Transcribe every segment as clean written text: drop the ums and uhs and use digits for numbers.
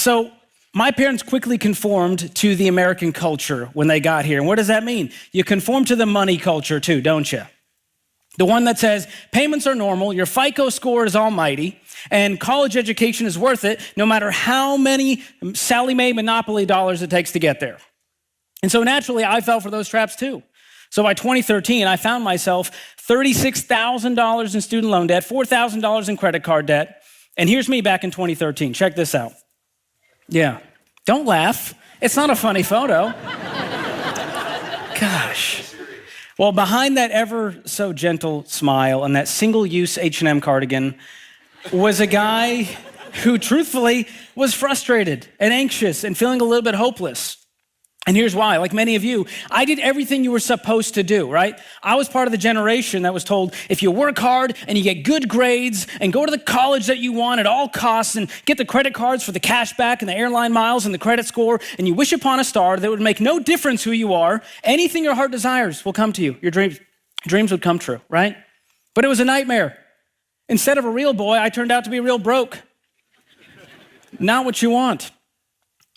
So my parents quickly conformed to the American culture when they got here. And what does that mean? You conform to the money culture too, don't you? The one that says payments are normal, your FICO score is almighty, and college education is worth it no matter how many Sallie Mae Monopoly dollars it takes to get there. And so naturally, I fell for those traps too. So by 2013, I found myself $36,000 in student loan debt, $4,000 in credit card debt. And here's me back in 2013. Check this out. Yeah, don't laugh. It's not a funny photo. Gosh. Well, behind that ever so gentle smile and that single-use H&M cardigan was a guy who truthfully was frustrated and anxious and feeling a little bit hopeless. And here's why. Like many of you, I did everything you were supposed to do, right? I was part of the generation that was told, if you work hard and you get good grades and go to the college that you want at all costs and get the credit cards for the cash back and the airline miles and the credit score, and you wish upon a star that would make no difference who you are, anything your heart desires will come to you. Your dreams would come true, right? But it was a nightmare. Instead of a real boy, I turned out to be real broke. Not what you want.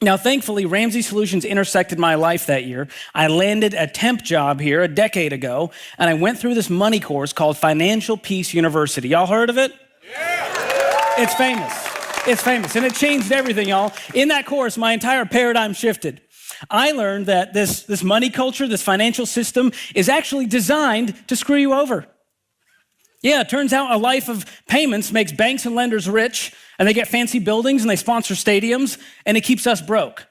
Now, thankfully, Ramsey Solutions intersected my life that year. I landed a temp job here a decade ago, and I went through this money course called Financial Peace University. Y'all heard of it? Yeah. It's famous. It's famous, and it changed everything, y'all. In that course, my entire paradigm shifted. I learned that this money culture, this financial system, is actually designed to screw you over. Yeah, it turns out a life of payments makes banks and lenders rich, and they get fancy buildings, and they sponsor stadiums, and it keeps us broke.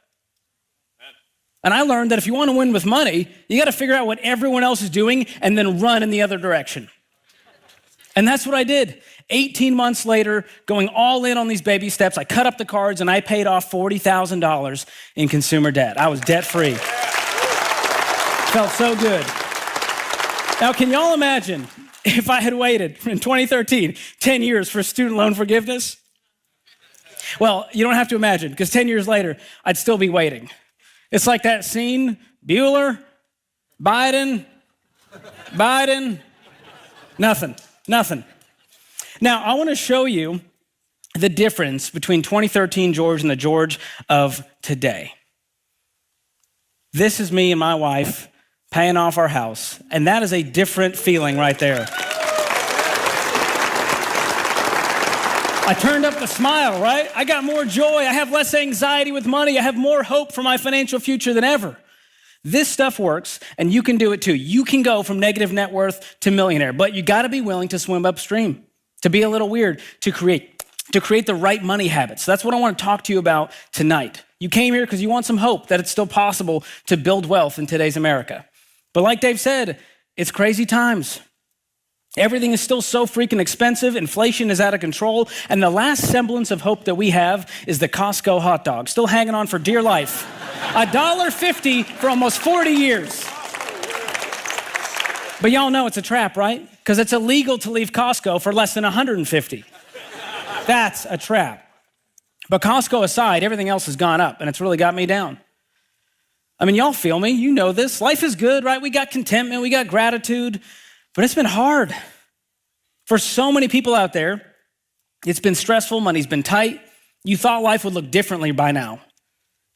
And I learned that if you want to win with money, you got to figure out what everyone else is doing and then run in the other direction. And that's what I did. 18 months later, going all in on these baby steps, I cut up the cards, and I paid off $40,000 in consumer debt. I was debt-free. Felt so good. Now, can y'all imagine if I had waited in 2013, 10 years for student loan forgiveness? Well, you don't have to imagine, because 10 years later, I'd still be waiting. It's like that scene, Bueller, Biden, nothing. Now, I want to show you the difference between 2013 George and the George of today. This is me and my wife paying off our house, and that is a different feeling right there. I turned up the smile, right? I got more joy. I have less anxiety with money. I have more hope for my financial future than ever. This stuff works, and you can do it too. You can go from negative net worth to millionaire, but you got to be willing to swim upstream, to be a little weird, to create the right money habits. That's what I want to talk to you about tonight. You came here because you want some hope that it's still possible to build wealth in today's America. But like Dave said, it's crazy times. Everything is still so freaking expensive. Inflation is out of control. And the last semblance of hope that we have is the Costco hot dog, still hanging on for dear life. $1.50 for almost 40 years. But y'all know it's a trap, right? Because it's illegal to leave Costco for less than $150. That's a trap. But Costco aside, everything else has gone up, and it's really got me down. I mean, y'all feel me. You know this. Life is good, right? We got contentment. We got gratitude. But it's been hard. For so many people out there, it's been stressful. Money's been tight. You thought life would look differently by now.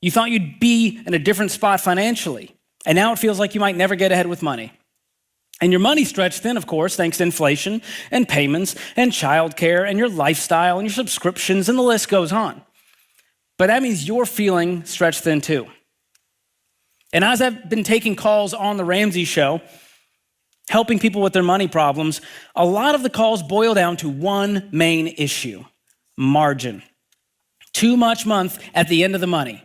You thought you'd be in a different spot financially. And now it feels like you might never get ahead with money. And your money's stretched thin, of course, thanks to inflation and payments and childcare and your lifestyle and your subscriptions, and the list goes on. But that means you're feeling stretched thin too. And as I've been taking calls on the Ramsey Show, helping people with their money problems, a lot of the calls boil down to one main issue: margin. Too much month at the end of the money.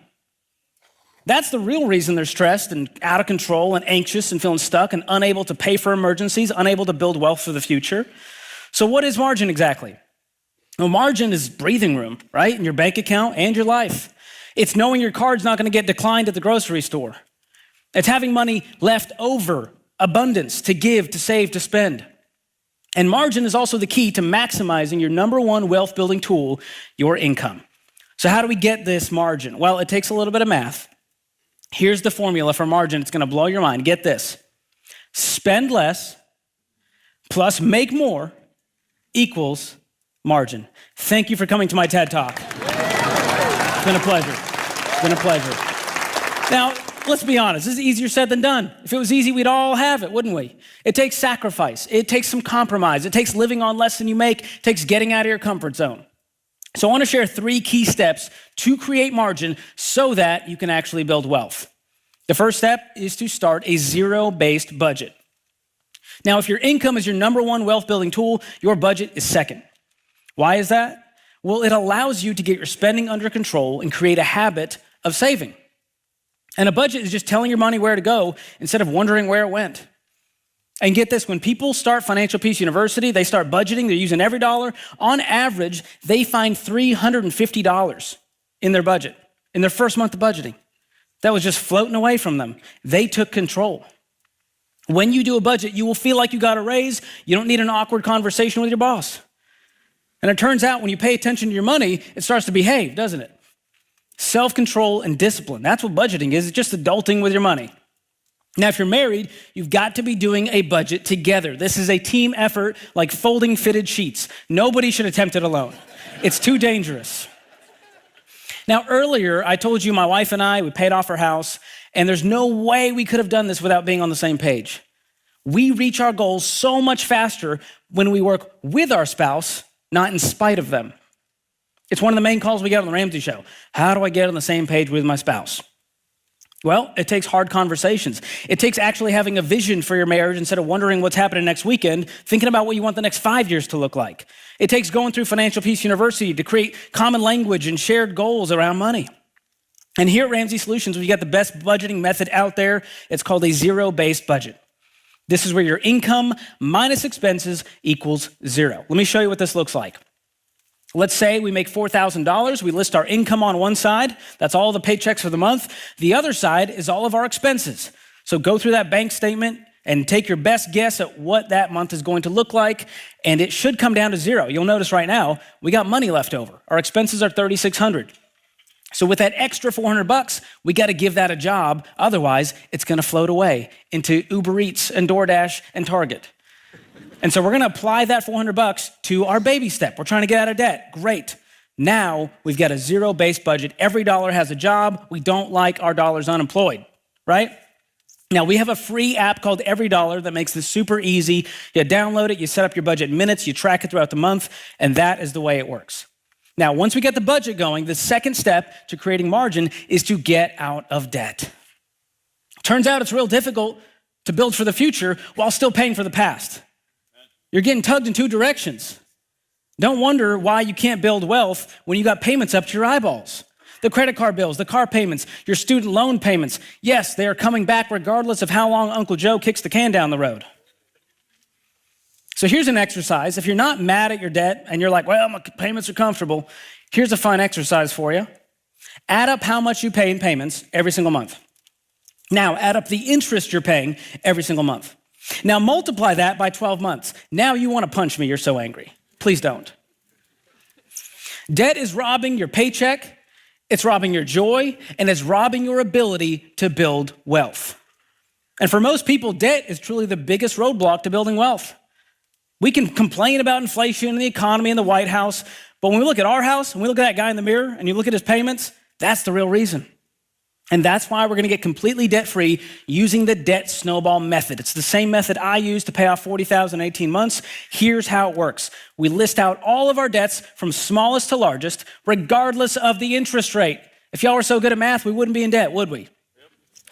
That's the real reason they're stressed and out of control and anxious and feeling stuck and unable to pay for emergencies, unable to build wealth for the future. So what is margin exactly? Well, margin is breathing room, right? In your bank account and your life. It's knowing your card's not going to get declined at the grocery store. It's having money left over, abundance to give, to save, to spend. And margin is also the key to maximizing your number one wealth building tool, your income. So how do we get this margin? Well, it takes a little bit of math. Here's the formula for margin. It's going to blow your mind. Get this. Spend less plus make more equals margin. Thank you for coming to my TED Talk. It's been a pleasure. It's been a pleasure. Now, let's be honest. This is easier said than done. If it was easy, we'd all have it, wouldn't we? It takes sacrifice. It takes some compromise. It takes living on less than you make. It takes getting out of your comfort zone. So I want to share 3 key steps to create margin so that you can actually build wealth. The first step is to start a zero-based budget. Now, if your income is your number one wealth building tool, your budget is second. Why is that? Well, it allows you to get your spending under control and create a habit of saving. And a budget is just telling your money where to go instead of wondering where it went. And get this, when people start Financial Peace University, they start budgeting, they're using every dollar. On average, they find $350 in their budget, in their first month of budgeting. That was just floating away from them. They took control. When you do a budget, you will feel like you got a raise. You don't need an awkward conversation with your boss. And it turns out when you pay attention to your money, it starts to behave, doesn't it? Self-control and discipline. That's what budgeting is. It's just adulting with your money. Now, if you're married, you've got to be doing a budget together. This is a team effort like folding fitted sheets. Nobody should attempt it alone. It's too dangerous. Now, earlier, I told you my wife and I, we paid off our house, and there's no way we could have done this without being on the same page. We reach our goals so much faster when we work with our spouse, not in spite of them. It's one of the main calls we get on the Ramsey Show. How do I get on the same page with my spouse? Well, it takes hard conversations. It takes actually having a vision for your marriage instead of wondering what's happening next weekend, thinking about what you want the next 5 years to look like. It takes going through Financial Peace University to create common language and shared goals around money. And here at Ramsey Solutions, we got the best budgeting method out there. It's called a zero-based budget. This is where your income minus expenses equals zero. Let me show you what this looks like. Let's say we make $4,000. We list our income on one side. That's all the paychecks for the month. The other side is all of our expenses. So go through that bank statement and take your best guess at what that month is going to look like, and it should come down to zero. You'll notice right now, we got money left over. Our expenses are $3,600. So with that extra $400, we got to give that a job. Otherwise, it's going to float away into Uber Eats and DoorDash and Target. And so we're going to apply that $400 to our baby step. We're trying to get out of debt. Great. Now we've got a zero-based budget. Every dollar has a job. We don't like our dollars unemployed, right? Now we have a free app called Every Dollar that makes this super easy. You download it, you set up your budget in minutes, you track it throughout the month, and that is the way it works. Now, once we get the budget going, the second step to creating margin is to get out of debt. Turns out it's real difficult to build for the future while still paying for the past. You're getting tugged in 2 directions. Don't wonder why you can't build wealth when you got payments up to your eyeballs. The credit card bills, the car payments, your student loan payments. Yes, they are coming back regardless of how long Uncle Joe kicks the can down the road. So here's an exercise. If you're not mad at your debt and you're like, well, my payments are comfortable, here's a fun exercise for you. Add up how much you pay in payments every single month. Now add up the interest you're paying every single month. Now multiply that by 12 months. Now you want to punch me, you're so angry. Please don't. Debt is robbing your paycheck, it's robbing your joy, and it's robbing your ability to build wealth. And for most people, debt is truly the biggest roadblock to building wealth. We can complain about inflation and the economy and the White House, but when we look at our house and we look at that guy in the mirror and you look at his payments, that's the real reason. And that's why we're going to get completely debt-free using the debt snowball method. It's the same method I used to pay off $40,000 in 18 months. Here's how it works. We list out all of our debts from smallest to largest, regardless of the interest rate. If y'all were so good at math, we wouldn't be in debt, would we?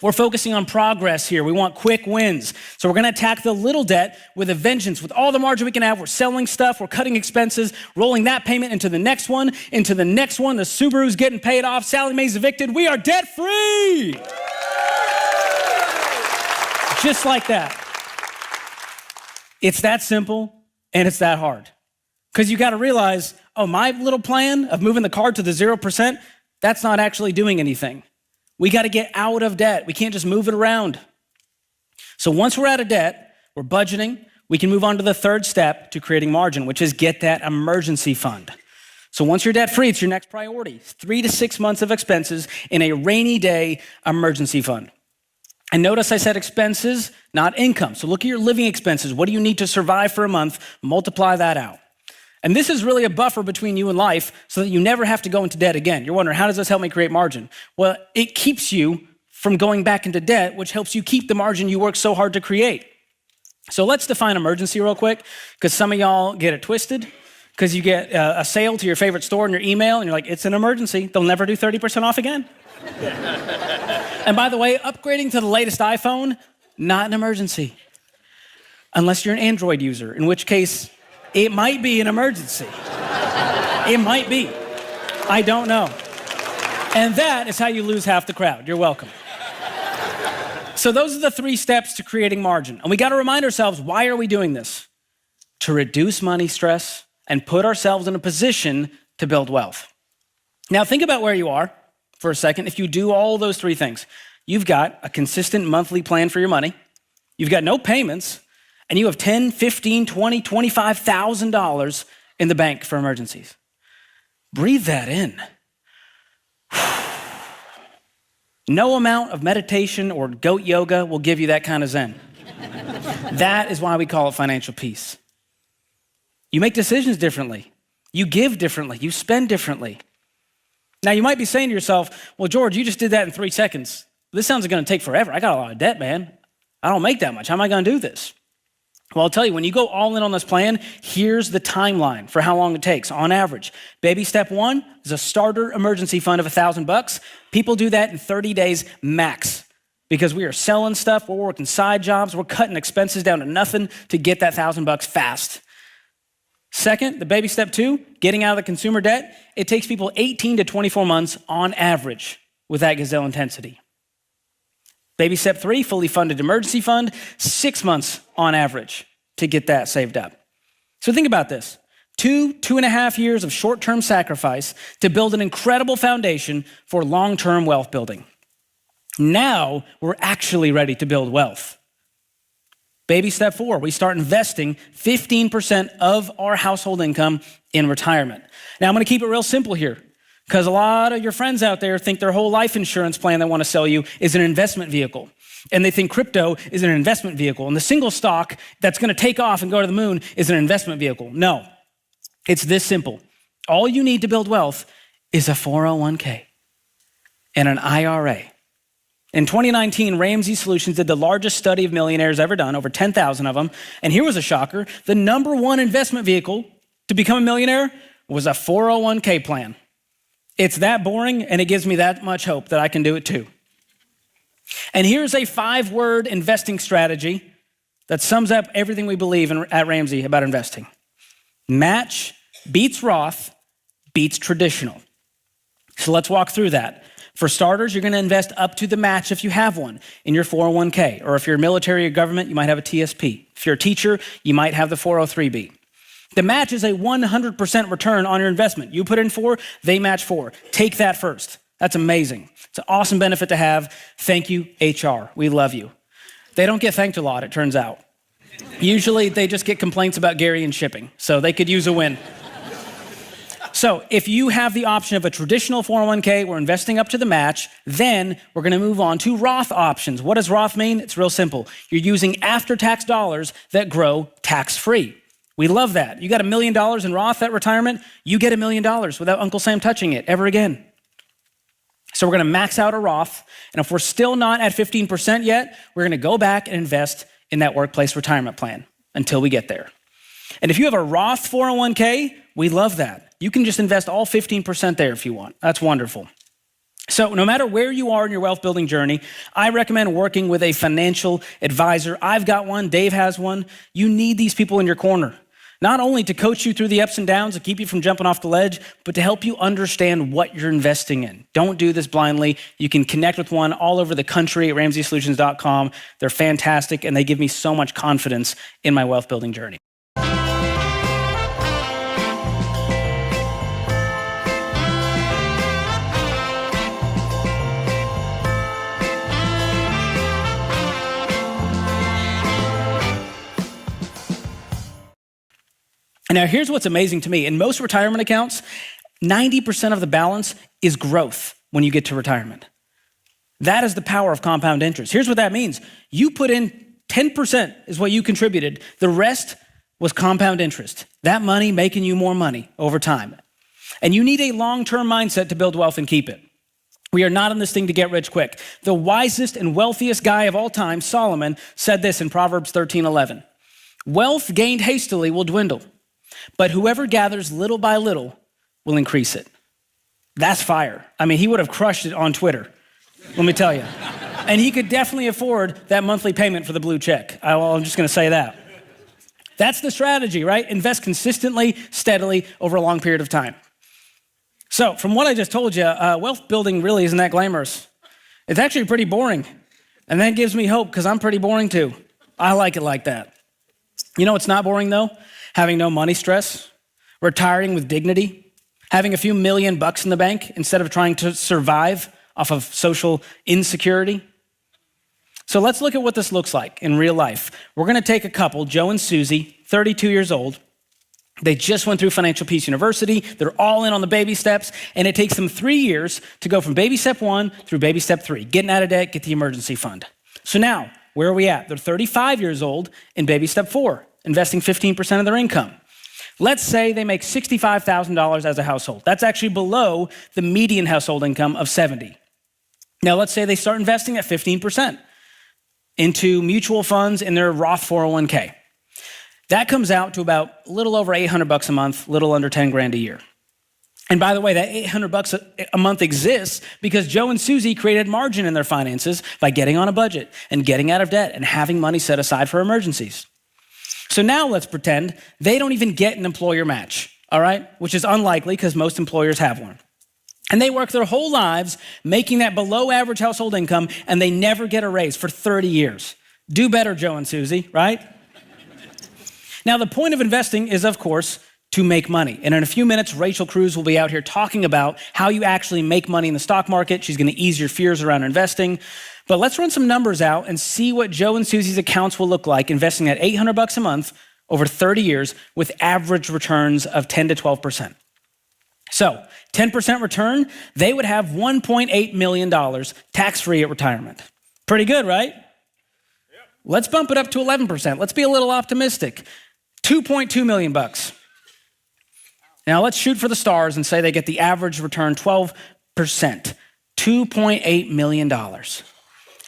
We're focusing on progress here. We want quick wins. So we're going to attack the little debt with a vengeance. With all the margin we can have, we're selling stuff, we're cutting expenses, rolling that payment into the next one, into the next one. The Subaru's getting paid off. Sallie Mae's evicted. We are debt-free. Just like that. It's that simple and it's that hard. Because you got to realize, oh, my little plan of moving the car to the 0%, that's not actually doing anything. We got to get out of debt. We can't just move it around. So once we're out of debt, we're budgeting, we can move on to the third step to creating margin, which is get that emergency fund. So once you're debt-free, it's your next priority. 3 to 6 months of expenses in a rainy day emergency fund. And notice I said expenses, not income. So look at your living expenses. What do you need to survive for a month? Multiply that out. And this is really a buffer between you and life so that you never have to go into debt again. You're wondering, how does this help me create margin? Well, it keeps you from going back into debt, which helps you keep the margin you work so hard to create. So let's define emergency real quick, because some of y'all get it twisted, because you get a sale to your favorite store in your email, and you're like, it's an emergency. They'll never do 30% off again. And by the way, upgrading to the latest iPhone, not an emergency. Unless you're an Android user, in which case, it might be an emergency. It might be. I don't know. And that is how you lose half the crowd. You're welcome. So those are the 3 steps to creating margin. And we got to remind ourselves, why are we doing this? To reduce money stress and put ourselves in a position to build wealth. Now think about where you are for a second. If you do all those 3 things, you've got a consistent monthly plan for your money. You've got no payments. And you have $10,000, $15,000, $20,000, $25,000 in the bank for emergencies. Breathe that in. No amount of meditation or goat yoga will give you that kind of zen. That is why we call it financial peace. You make decisions differently. You give differently. You spend differently. Now, you might be saying to yourself, well, George, you just did that in 3 seconds. This sounds like it's going to take forever. I got a lot of debt, man. I don't make that much. How am I going to do this? Well, I'll tell you, when you go all in on this plan, here's the timeline for how long it takes on average. Baby step 1 is a starter emergency fund of $1,000. People do that in 30 days max because we are selling stuff, we're working side jobs, we're cutting expenses down to nothing to get that $1,000 fast. Second, the baby step 2, getting out of the consumer debt, it takes people 18 to 24 months on average with that gazelle intensity. Baby step 3, fully funded emergency fund, 6 months on average to get that saved up. So think about this. 2.5 years of short-term sacrifice to build an incredible foundation for long-term wealth building. Now we're actually ready to build wealth. Baby step 4, we start investing 15% of our household income in retirement. Now I'm gonna keep it real simple here, because a lot of your friends out there think their whole life insurance plan they want to sell you is an investment vehicle. And they think crypto is an investment vehicle. And the single stock that's going to take off and go to the moon is an investment vehicle. No, it's this simple. All you need to build wealth is a 401k and an IRA. In 2019, Ramsey Solutions did the largest study of millionaires ever done, over 10,000 of them. And here was a shocker. The number 1 investment vehicle to become a millionaire was a 401k plan. It's that boring, and it gives me that much hope that I can do it too. And here's a 5-word investing strategy that sums up everything we believe at Ramsey about investing. Match beats Roth, beats traditional. So let's walk through that. For starters, you're gonna invest up to the match if you have one in your 401k, or if you're military or government, you might have a TSP. If you're a teacher, you might have the 403b. The match is a 100% return on your investment. You put in 4, they match 4. Take that first. That's amazing. It's an awesome benefit to have. Thank you, HR. We love you. They don't get thanked a lot, it turns out. Usually they just get complaints about Gary and shipping, so they could use a win. So if you have the option of a traditional 401k, we're investing up to the match, then we're gonna move on to Roth options. What does Roth mean? It's real simple. You're using after-tax dollars that grow tax-free. We love that. You got $1 million in Roth at retirement, you get $1 million without Uncle Sam touching it ever again. So we're gonna max out a Roth, and if we're still not at 15% yet, we're gonna go back and invest in that workplace retirement plan until we get there. And if you have a Roth 401k, we love that. You can just invest all 15% there if you want. That's wonderful. So no matter where you are in your wealth building journey, I recommend working with a financial advisor. I've got one, Dave has one. You need these people in your corner, not only to coach you through the ups and downs and keep you from jumping off the ledge, but to help you understand what you're investing in. Don't do this blindly. You can connect with one all over the country at RamseySolutions.com. They're fantastic, and they give me so much confidence in my wealth building journey. Now, here's what's amazing to me. In most retirement accounts, 90% of the balance is growth when you get to retirement. That is the power of compound interest. Here's what that means. You put in 10% is what you contributed. The rest was compound interest. That money making you more money over time. And you need a long-term mindset to build wealth and keep it. We are not in this thing to get rich quick. The wisest and wealthiest guy of all time, Solomon, said this in Proverbs 13:11. Wealth gained hastily will dwindle, but whoever gathers little by little will increase it. That's fire. I mean, he would have crushed it on Twitter, let me tell you. And he could definitely afford that monthly payment for the blue check. I'm just gonna say that. That's the strategy, right? Invest consistently, steadily, over a long period of time. So from what I just told you, wealth building really isn't that glamorous. It's actually pretty boring. And that gives me hope because I'm pretty boring too. I like it like that. You know what's not boring though? Having no money stress, retiring with dignity, having a few $1,000,000 in the bank instead of trying to survive off of social insecurity. So let's look at what this looks like in real life. We're gonna take a couple, Joe and Susie, 32 years old. They just went through Financial Peace University. They're all in on the baby steps, and it takes them 3 years to go from baby step 1 through baby step 3, getting out of debt, get the emergency fund. So now, where are we at? They're 35 years old in baby step 4, investing 15% of their income. Let's say they make $65,000 as a household. That's actually below the median household income of 70. Now let's say they start investing at 15% into mutual funds in their Roth 401k. That comes out to about a little over $800 a month, little under 10 grand a year. And by the way, that $800 a month exists because Joe and Susie created margin in their finances by getting on a budget and getting out of debt and having money set aside for emergencies. So now let's pretend they don't even get an employer match, all right? Which is unlikely because most employers have one. And they work their whole lives making that below average household income and they never get a raise for 30 years. Do better, Joe and Susie, right? Now, the point of investing is, of course, to make money. And in a few minutes, Rachel Cruz will be out here talking about how you actually make money in the stock market. She's gonna ease your fears around investing. But let's run some numbers out and see what Joe and Susie's accounts will look like investing at $800 a month over 30 years with average returns of 10 to 12%. So 10% return, they would have $1.8 million tax-free at retirement. Pretty good, right? Yep. Let's bump it up to 11%. Let's be a little optimistic. $2.2 million. Now let's shoot for the stars and say they get the average return 12%, $2.8 million.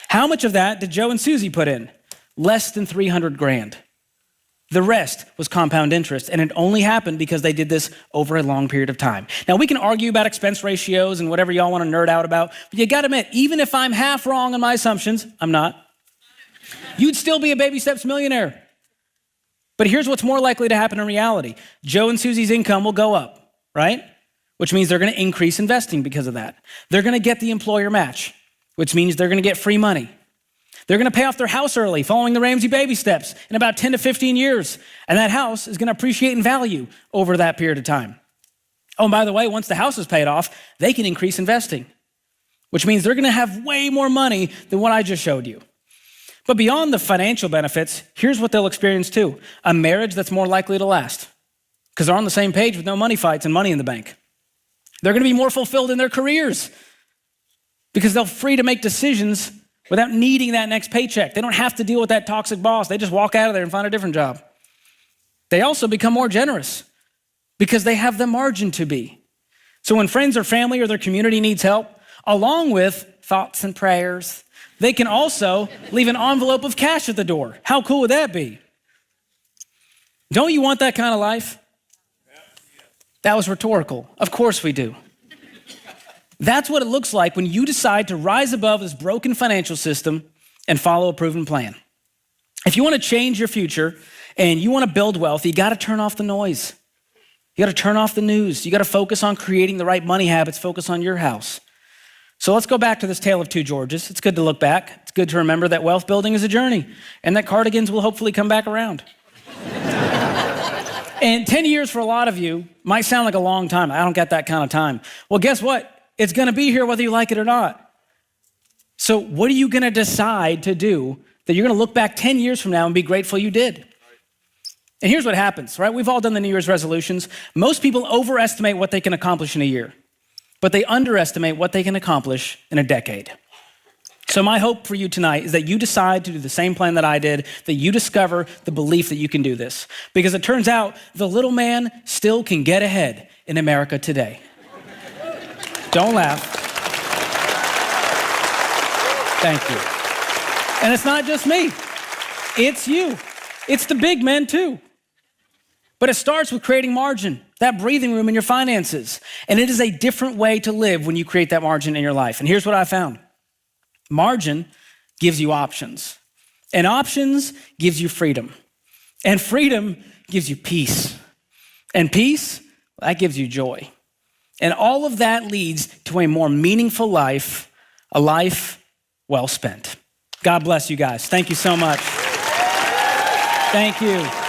How much of that did Joe and Susie put in? Less than 300 grand. The rest was compound interest, and it only happened because they did this over a long period of time. Now we can argue about expense ratios and whatever y'all want to nerd out about, but you gotta admit, even if I'm half wrong on my assumptions, I'm not, you'd still be a baby steps millionaire. But here's what's more likely to happen in reality. Joe and Susie's income will go up, right? Which means they're gonna increase investing because of that. They're gonna get the employer match, which means they're gonna get free money. They're gonna pay off their house early, following the Ramsey baby steps in about 10 to 15 years. And that house is gonna appreciate in value over that period of time. Oh, and by the way, once the house is paid off, they can increase investing, which means they're gonna have way more money than what I just showed you. But beyond the financial benefits, here's what they'll experience too. A marriage that's more likely to last because they're on the same page with no money fights and money in the bank. They're gonna be more fulfilled in their careers because they're free to make decisions without needing that next paycheck. They don't have to deal with that toxic boss. They just walk out of there and find a different job. They also become more generous because they have the margin to be. So when friends or family or their community needs help, along with thoughts and prayers, they can also leave an envelope of cash at the door. How cool would that be? Don't you want that kind of life? That was rhetorical. Of course we do. That's what it looks like when you decide to rise above this broken financial system and follow a proven plan. If you want to change your future and you want to build wealth, you got to turn off the noise. You got to turn off the news. You got to focus on creating the right money habits, focus on your house. So let's go back to this tale of two Georges. It's good to look back. It's good to remember that wealth building is a journey and that cardigans will hopefully come back around. And 10 years for a lot of you might sound like a long time. I don't get that kind of time. Well, guess what? It's gonna be here whether you like it or not. So what are you gonna decide to do that you're gonna look back 10 years from now and be grateful you did? And here's what happens, right? We've all done the New Year's resolutions. Most people overestimate what they can accomplish in a year, but they underestimate what they can accomplish in a decade. So my hope for you tonight is that you decide to do the same plan that I did, that you discover the belief that you can do this. Because it turns out the little man still can get ahead in America today. Don't laugh. Thank you. And it's not just me. It's you. It's the big men too. But it starts with creating margin, that breathing room in your finances. And it is a different way to live when you create that margin in your life. And here's what I found. Margin gives you options. And options gives you freedom. And freedom gives you peace. And peace, that gives you joy. And all of that leads to a more meaningful life, a life well spent. God bless you guys. Thank you so much. Thank you.